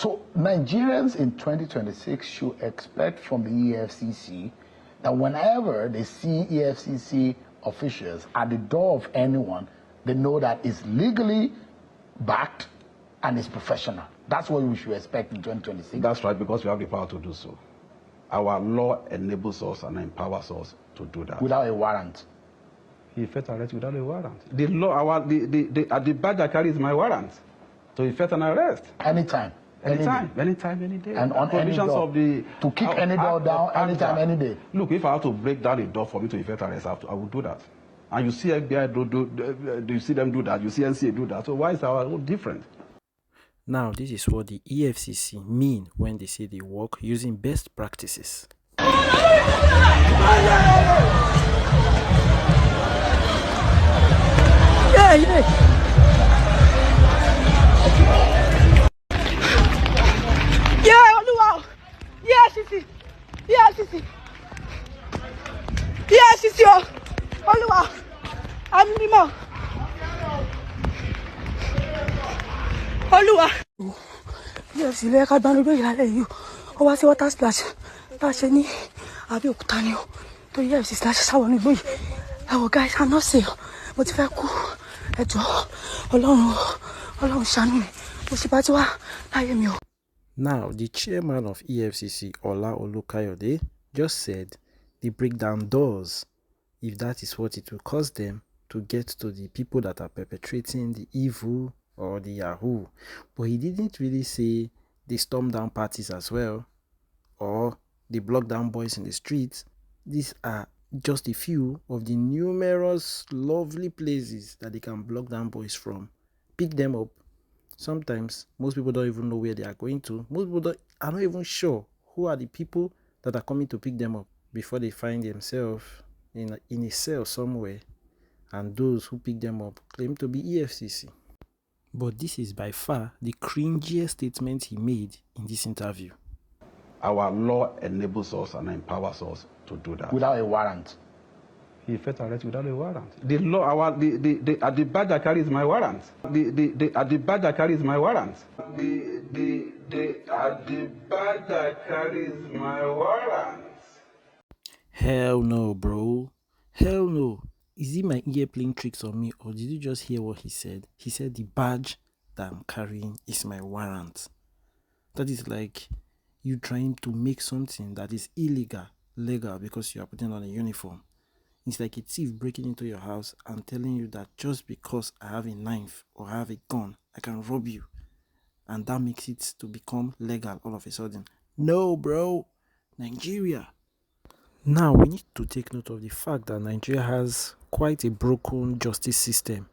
So Nigerians in 2026 should expect from the EFCC that whenever they see EFCC officials at the door of anyone, they know that it's legally backed and it's professional. That's what we should expect in 2026. That's right, because we have the power to do so. Our law enables us and empowers us to do that. Without a warrant. He effect arrest without a warrant. The law, the badge I carry is my warrant to effect an arrest. Anytime. Anytime, any day. And on any door. Of the, to kick any door down, anytime, any day. Look, if I have to break down a door for me to effect arrest, I will do that. And you see FBI do you see them do that? You see NCA do that. So why is our own different? Now, this is what the EFCC mean when they say they work using best practices. Yeah, yeah. Yeah, Oluwa. Yeah, Sisi. Yeah, Sisi. Yeah, Sisi. Oluwa. I'm Nimo. Oluwa. Yes, ilé ẹ̀ka gbanúgbé ìlàlẹ̀ yìí ó wá sí water splash tá a ṣe ní Abẹ́òkúta ni ó tó yẹ sí splash sáwọn nígbó yìí ẹ̀wọ̀ guys I'm not safe mo ti fẹ́ kú ẹ jọ̀ọ́ Ọlọ́run ṣàánú mi mo sì bá ti wá láyé mi o. Now, the chairman of EFCC, Ola Olukayode, just said they break down doors if that is what it will cost them to get to the people that are perpetrating the evil or the Yahoo. But he didn't really say they storm down parties as well or they block down boys in the streets. These are just a few of the numerous lovely places that they can block down boys from. Pick them up. Sometimes most people don't even know where they are going to. Most people are not even sure who are the people that are coming to pick them up before they find themselves in a cell somewhere, and those who pick them up claim to be EFCC. But this is by far the cringiest statement he made in this interview. Our law enables us and empowers us to do that. Without a warrant. He effect arrest without a warrant. The law, the badge I carry is my warrant. The badge I carry is my warrant. The badge I carry is my warrant. Hell no, bro. Hell no. Is he my ear playing tricks on me, or did you just hear what he said? He said the badge that I'm carrying is my warrant. That is like you trying to make something that is illegal legal because you are putting on a uniform. It's like a thief breaking into your house and telling you that just because I have a knife or I have a gun, I can rob you. And that makes it to become legal all of a sudden. No, bro. Nigeria. Now, we need to take note of the fact that Nigeria has quite a broken justice system.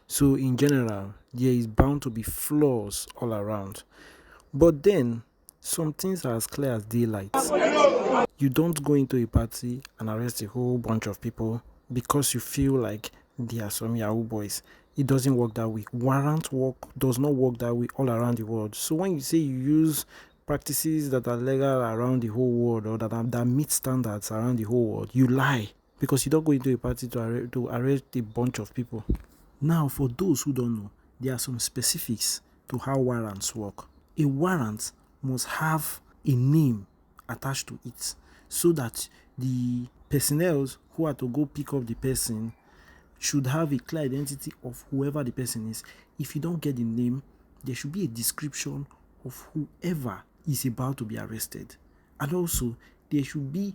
So, in general, there is bound to be flaws all around. But then, some things are as clear as daylight. You don't go into a party and arrest a whole bunch of people because you feel like they are some Yahoo boys. It doesn't work that way. Warrant work does not work that way all around the world. So when you say you use practices that are legal around the whole world or that meet standards around the whole world, you lie because you don't go into a party to arrest a bunch of people. Now, for those who don't know, there are some specifics to how warrants work. A warrant must have a name attached to it so that the personnel who are to go pick up the person should have a clear identity of whoever the person is. If you don't get the name, there should be a description of whoever is about to be arrested. And also, there should be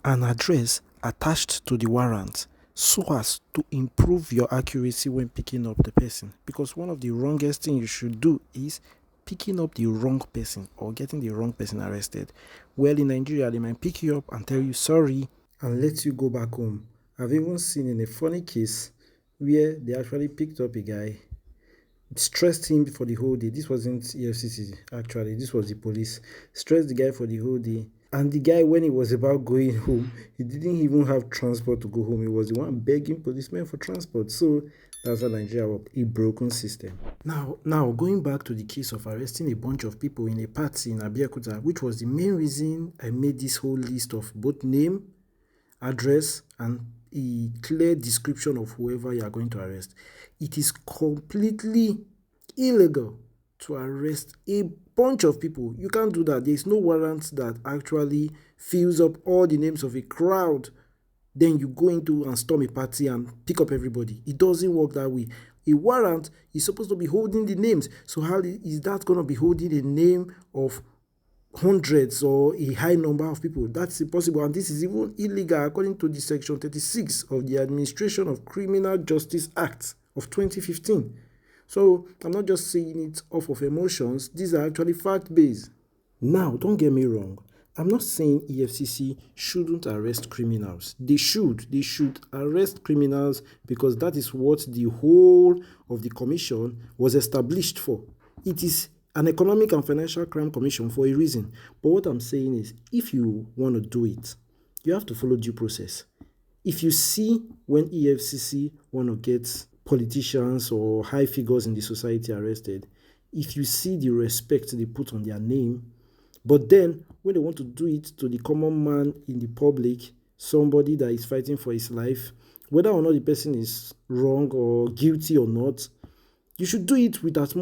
an address attached to the warrant so as to improve your accuracy when picking up the person. Because one of the wrongest things you should do is picking up the wrong person or getting the wrong person arrested. Well, in Nigeria, they might pick you up and tell you sorry and let you go back home. I've even seen in a funny case where they actually picked up a guy, stressed him for the whole day. This wasn't EFCC, actually. This was the police. Stressed the guy for the whole day. And the guy, when he was about going home, he didn't even have transport to go home. He was the one begging policemen for transport. So that's how Nigeria works, a broken system. Now, going back to the case of arresting a bunch of people in a party in Abeokuta, which was the main reason I made this whole list of both name, address, and a clear description of whoever you are going to arrest. It is completely illegal to arrest a bunch of people. You can't do that. There's no warrant that actually fills up all the names of a crowd. Then you go into and storm a party and pick up everybody. It doesn't work that way. A warrant is supposed to be holding the names. So how is that going to be holding the name of hundreds or a high number of people? That's impossible, and this is even illegal according to the section 36 of the Administration of Criminal Justice Act of 2015. So I'm not just saying it off of emotions. These are actually fact-based. Now, don't get me wrong. I'm not saying EFCC shouldn't arrest criminals. They should arrest criminals because that is what the whole of the commission was established for. It is an economic and financial crime commission for a reason. But what I'm saying is, if you want to do it, you have to follow due process. If you see when EFCC want to get politicians or high figures in the society arrested, if you see the respect they put on their name, but then when they want to do it to the common man in the public, somebody that is fighting for his life, whether or not the person is wrong or guilty or not, you should do it with at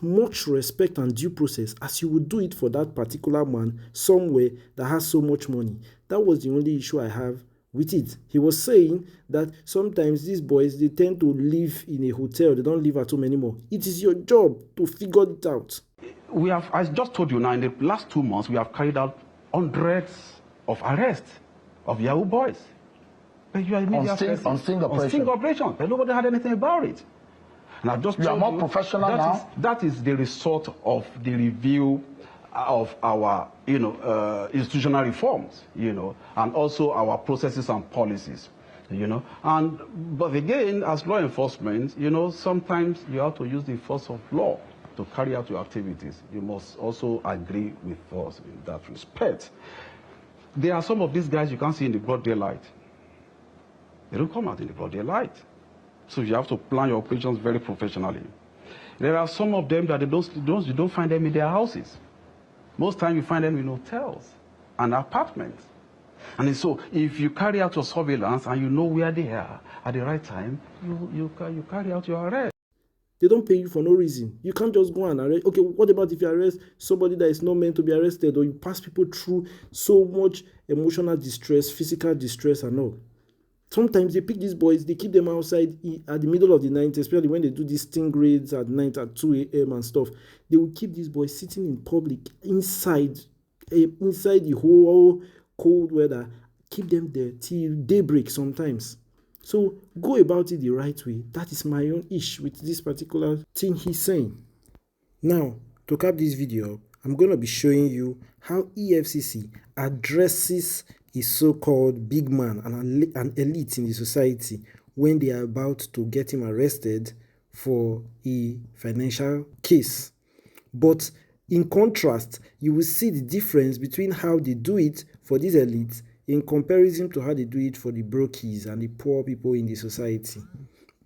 much respect and due process as you would do it for that particular man somewhere that has so much money. That was the only issue I have with it. He was saying that sometimes these boys, they tend to live in a hotel. They don't live at home anymore. It is your job to figure it out. We have, I just told you now, in the last 2 months, we have carried out hundreds of arrests of Yahoo boys. But you are on sting operation. But nobody had anything about it. And I've just you are more professional now. That is the result of the review of our, institutional reforms, and also our processes and policies, But again, as law enforcement, sometimes you have to use the force of law to carry out your activities. You must also agree with us in that respect. There are some of these guys you can't see in the broad daylight. They don't come out in the broad daylight. So you have to plan your operations very professionally. There are some of them that you don't find them in their houses. Most times you find them in hotels and apartments. And so if you carry out your surveillance and you know where they are at the right time, you carry out your arrest. They don't pay you for no reason. You can't just go and arrest. Okay, what about if you arrest somebody that is not meant to be arrested, or you pass people through so much emotional distress, physical distress and all? Sometimes they pick these boys, they keep them outside at the middle of the night, especially when they do these sting raids at night at 2 a.m. and stuff. They will keep these boys sitting in public inside the whole cold weather, keep them there till daybreak sometimes. So go about it the right way. That is my own issue with this particular thing he's saying. Now, to cap this video, I'm going to be showing you how EFCC addresses a so-called big man and an elite in the society when they are about to get him arrested for a financial case. But in contrast, you will see the difference between how they do it for these elites in comparison to how they do it for the brokies and the poor people in the society.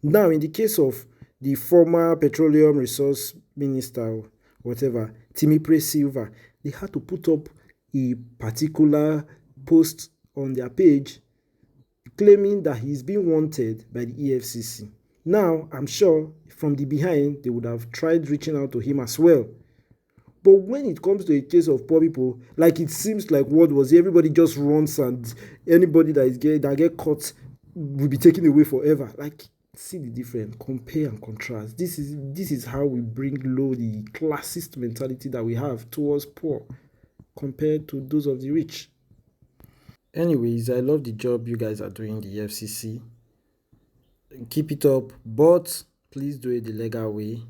Now, in the case of the former Petroleum Resource Minister, whatever, Timipre Silva, they had to put up a particular post on their page claiming that he's being wanted by the EFCC. Now, I'm sure from the behind, they would have tried reaching out to him as well. But when it comes to a case of poor people, like it seems like what was everybody just runs, and anybody that get caught will be taken away forever. Like, see the difference, compare and contrast. This is how we bring low the classist mentality that we have towards poor compared to those of the rich. Anyways, I love the job you guys are doing, the EFCC. Keep it up, but please do it the legal way.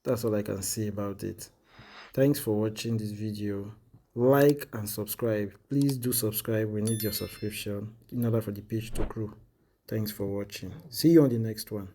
That's all I can say about it. Thanks for watching this video. Like and subscribe. Please do subscribe. We need your subscription in order for the page to grow. Thanks for watching. See you on the next one.